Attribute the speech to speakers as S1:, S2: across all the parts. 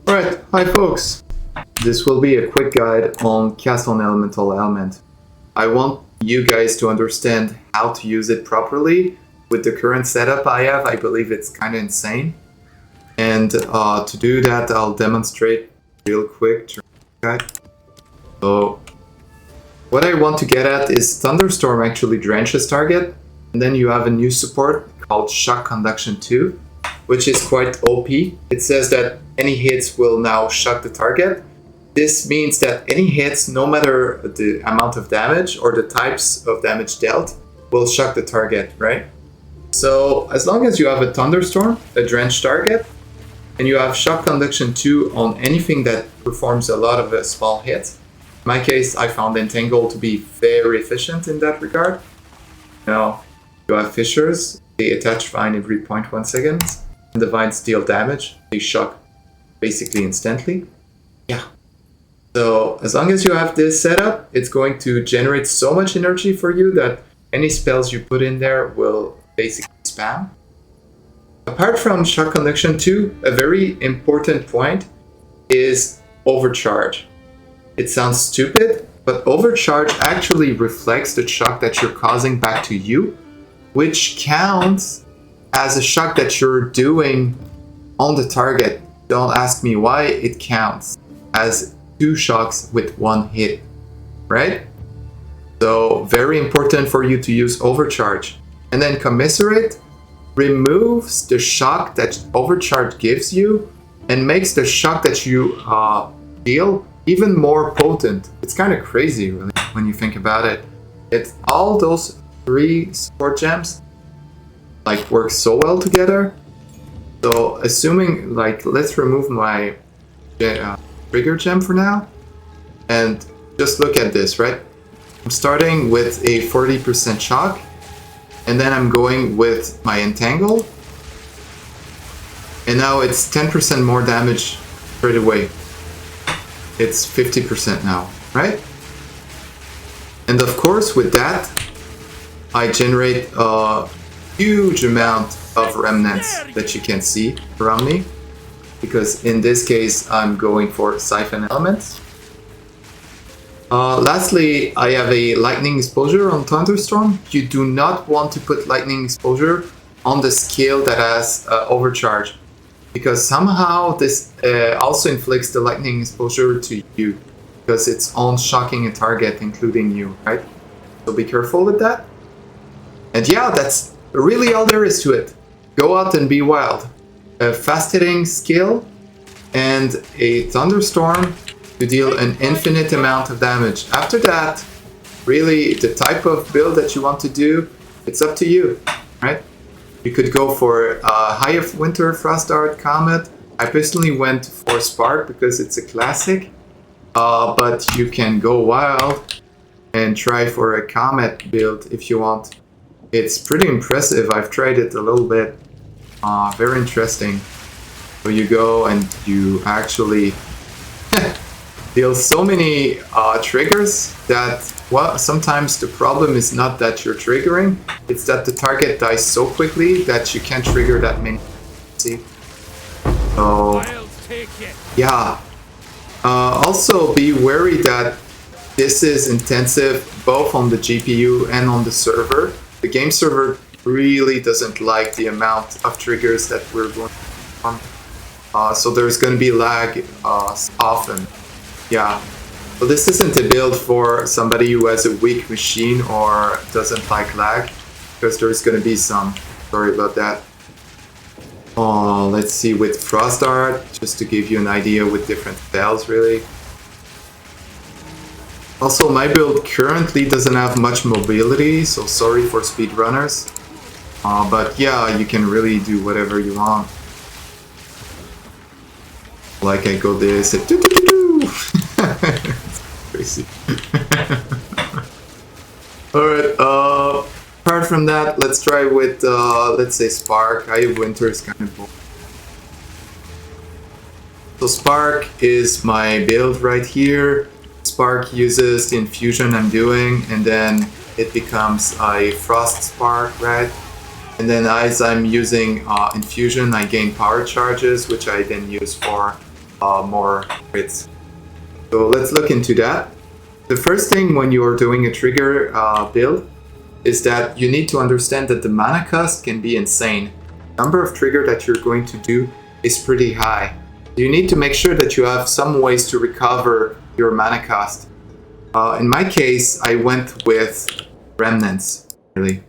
S1: Alright, hi folks. This will be a quick guide on cast on elemental ailment. I want you guys to understand how to use it properly. With the current setup I have, I believe it's kind of insane. And to do that, I'll demonstrate real quick. So, what I want to get at is Thunderstorm actually drenches target, and then you have a new support called Shock Conduction 2, which is quite OP. It says that any hits will now shock the target. This means that any hits, no matter the amount of damage or the types of damage dealt, will shock the target, right? So as long as you have a Thunderstorm, a drenched target, and you have Shock Conduction 2 on anything that performs a lot of small hits. In my case, I found Entangle to be very efficient in that regard. Now, you have Fissures, they attach vine every 0.1 seconds, and the vines deal damage, they shock basically instantly. Yeah. So as long as you have this setup, it's going to generate so much energy for you that any spells you put in there will basically spam. Apart from Shock Conduction 2, a very important point is overcharge. It sounds stupid, but overcharge actually reflects the shock that you're causing back to you, which counts as a shock that you're doing on the target. Don't ask me why, it counts as 2 shocks with 1 hit, right? So very important for you to use overcharge. And then commiserate removes the shock that overcharge gives you and makes the shock that you deal even more potent. It's kind of crazy really when you think about it. It's all those 3 support gems like work so well together. So assuming, like, let's remove my trigger gem for now and just look at this, right? I'm starting with a 40% shock and then I'm going with my Entangle and now it's 10% more damage straight away. It's 50% now, right? And of course with that I generate a huge amount of remnants that you can see around me, because in this case I'm going for siphon elements. Lastly, I have a lightning exposure on Thunderstorm. You do not want to put lightning exposure on the skill that has overcharge, because somehow this also inflicts the lightning exposure to you, because it's on shocking a target, including you, right? So be careful with that. And yeah, that's really all there is to it. Go out and be wild. A fast hitting skill and a Thunderstorm to deal an infinite amount of damage. After that, really the type of build that you want to do, it's up to you, right? You could go for High of Winter, Frost Dart, Comet. I personally went for Spark because it's a classic, but you can go wild and try for a Comet build if you want. It's pretty impressive. I've tried it a little bit. Very interesting. So you go and you actually deal so many triggers that, well, sometimes the problem is not that you're triggering, it's that the target dies so quickly that you can't trigger that many. See? So, yeah. Also be wary that this is intensive both on the GPU and on the server. The game server really doesn't like the amount of triggers that we're going on. So there's going to be lag often. Yeah. So this isn't a build for somebody who has a weak machine or doesn't like lag, because there's going to be some. Sorry about that. Let's see with Frost Dart, just to give you an idea with different spells really. Also, my build currently doesn't have much mobility, so sorry for speedrunners. But yeah, you can really do whatever you want. Like I go this, it's crazy. Alright, apart from that, let's try with, let's say Spark. Eye of Winter is kind of cool. So Spark is my build right here. Spark uses the infusion I'm doing, and then it becomes a Frost Spark, right? And then as I'm using infusion, I gain power charges, which I then use for more crits. So let's look into that. The first thing when you're doing a trigger build is that you need to understand that the mana cost can be insane. The number of trigger that you're going to do is pretty high. You need to make sure that you have some ways to recover your mana cost. In my case, I went with remnants, really.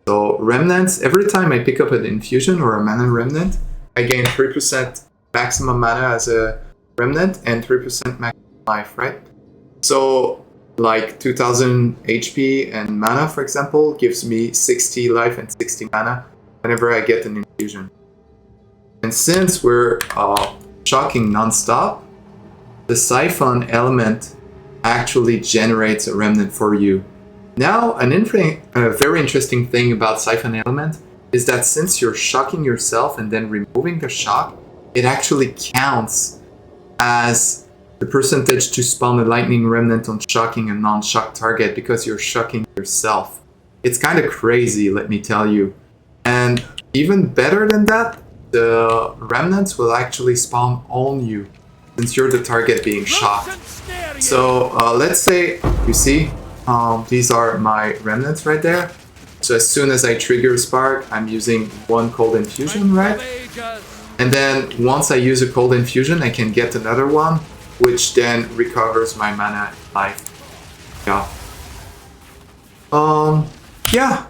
S1: So remnants, every time I pick up an infusion or a mana remnant, I gain 3% maximum mana as a remnant and 3% maximum life, right? So like 2000 HP and mana, for example, gives me 60 life and 60 mana whenever I get an infusion. And since we're shocking non-stop, the siphon element actually generates a remnant for you. Now, a very interesting thing about siphon element is that since you're shocking yourself and then removing the shock, it actually counts as the percentage to spawn a lightning remnant on shocking a non-shock target because you're shocking yourself. It's kind of crazy, let me tell you. And even better than that, the remnants will actually spawn on you since you're the target being shocked. So let's say, you see, these are my remnants right there. So as soon as I trigger Spark, I'm using one cold infusion, right? And then once I use a cold infusion, I can get another one, which then recovers my mana and life. Yeah. Yeah.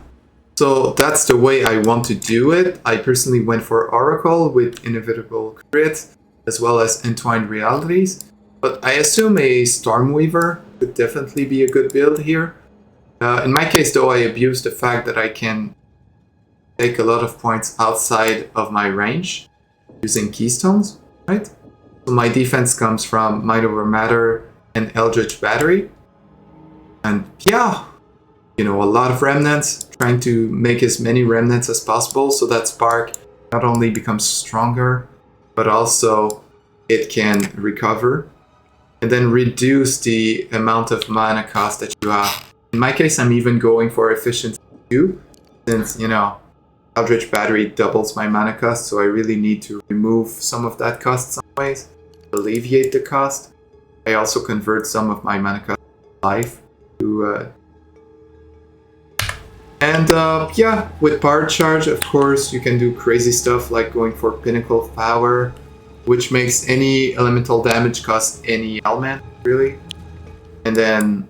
S1: So that's the way I want to do it. I personally went for Oracle with Inevitable Crit, as well as Entwined Realities. But I assume a Stormweaver could definitely be a good build here. In my case, though, I abuse the fact that I can take a lot of points outside of my range using Keystones, right? So my defense comes from Might Over Matter and Eldritch Battery. And yeah, you know, a lot of remnants, trying to make as many remnants as possible so that Spark not only becomes stronger, but also it can recover and then reduce the amount of mana cost that you have. In my case, I'm even going for efficiency 2, since, you know, Eldritch Battery doubles my mana cost, so I really need to remove some of that cost some ways, alleviate the cost. I also convert some of my mana cost to life to yeah, with Power Charge, of course, you can do crazy stuff like going for Pinnacle of Power, which makes any elemental damage cost any ailment, really. And then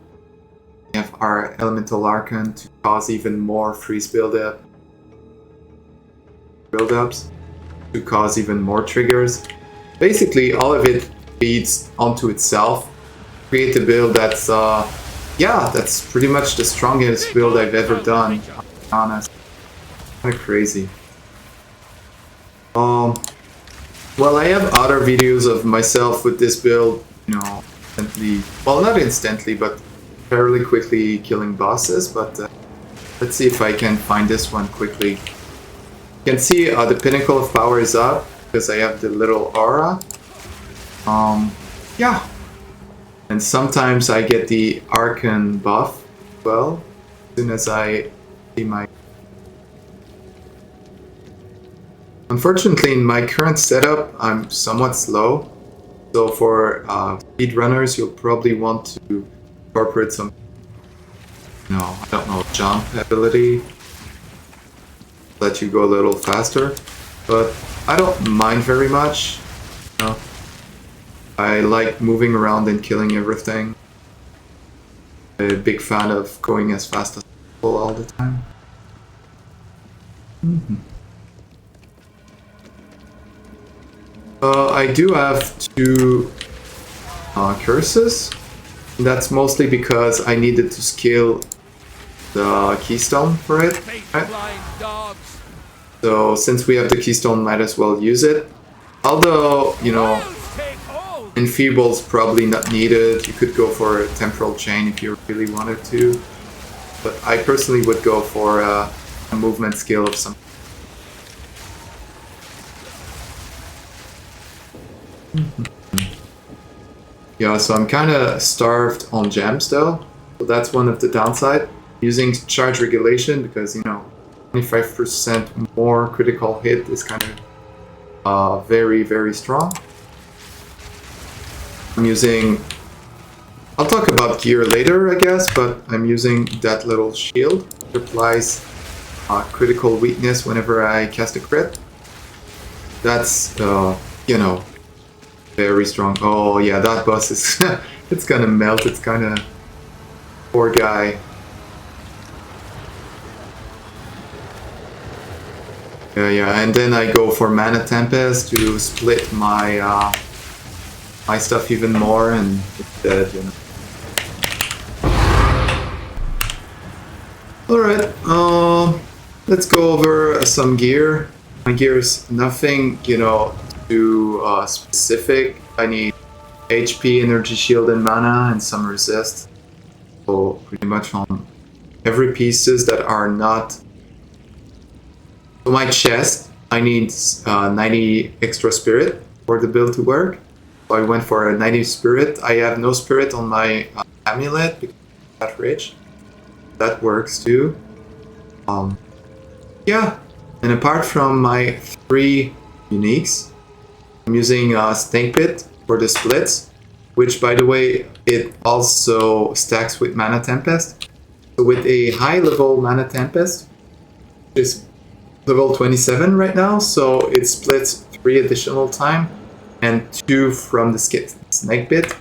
S1: we have our Elemental Archon to cause even more freeze buildups, to cause even more triggers. Basically, all of it feeds onto itself. Create a build that's, yeah, that's pretty much the strongest build I've ever done, to be honest. Kind of crazy. Well, I have other videos of myself with this build, you know, instantly, well, not instantly, but fairly quickly killing bosses, but let's see if I can find this one quickly. You can see the Pinnacle of Power is up, because I have the little aura. Yeah. And sometimes I get the Archon buff, well, as soon as I see my... Unfortunately, in my current setup, I'm somewhat slow. So for speedrunners, you'll probably want to incorporate some, no, I don't know, jump ability. Let you go a little faster. But I don't mind very much. You know, I like moving around and killing everything. I'm a big fan of going as fast as possible all the time. I do have 2 curses. That's mostly because I needed to scale the keystone for it. Right? So since we have the keystone, might as well use it. Although, you know, Enfeeble's probably not needed. You could go for a Temporal Chain if you really wanted to. But I personally would go for a movement skill of some. Yeah, so I'm kind of starved on gems though. So that's one of the downside. Using charge regulation because, you know, 25% more critical hit is kind of very, very strong. I'm using... I'll talk about gear later, I guess, but I'm using that little shield. It applies critical weakness whenever I cast a crit. That's, you know, very strong. Oh yeah, that boss is... it's gonna melt, it's kinda... Poor guy. Yeah, and then I go for Mana Tempest to split my my stuff even more, and it's dead, you know. Alright, let's go over some gear. My gear is nothing, you know, too specific. I need HP, energy shield, and mana, and some resist. So pretty much on every pieces that are not... For my chest, I need 90 extra spirit for the build to work. So I went for a 90 spirit. I have no spirit on my amulet because I'm that rich. That works too. Yeah, and apart from my 3 uniques, I'm using Snake Pit for the splits, which by the way, it also stacks with Mana Tempest. So with a high level Mana Tempest, is level 27 right now, so it splits 3 additional time and 2 from the Snake Pit.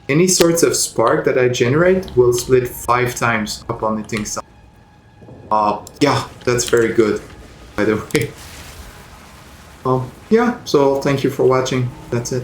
S1: Any sorts of spark that I generate will split 5 times upon hitting something. Yeah, that's very good, by the way. Yeah, so thank you for watching. That's it.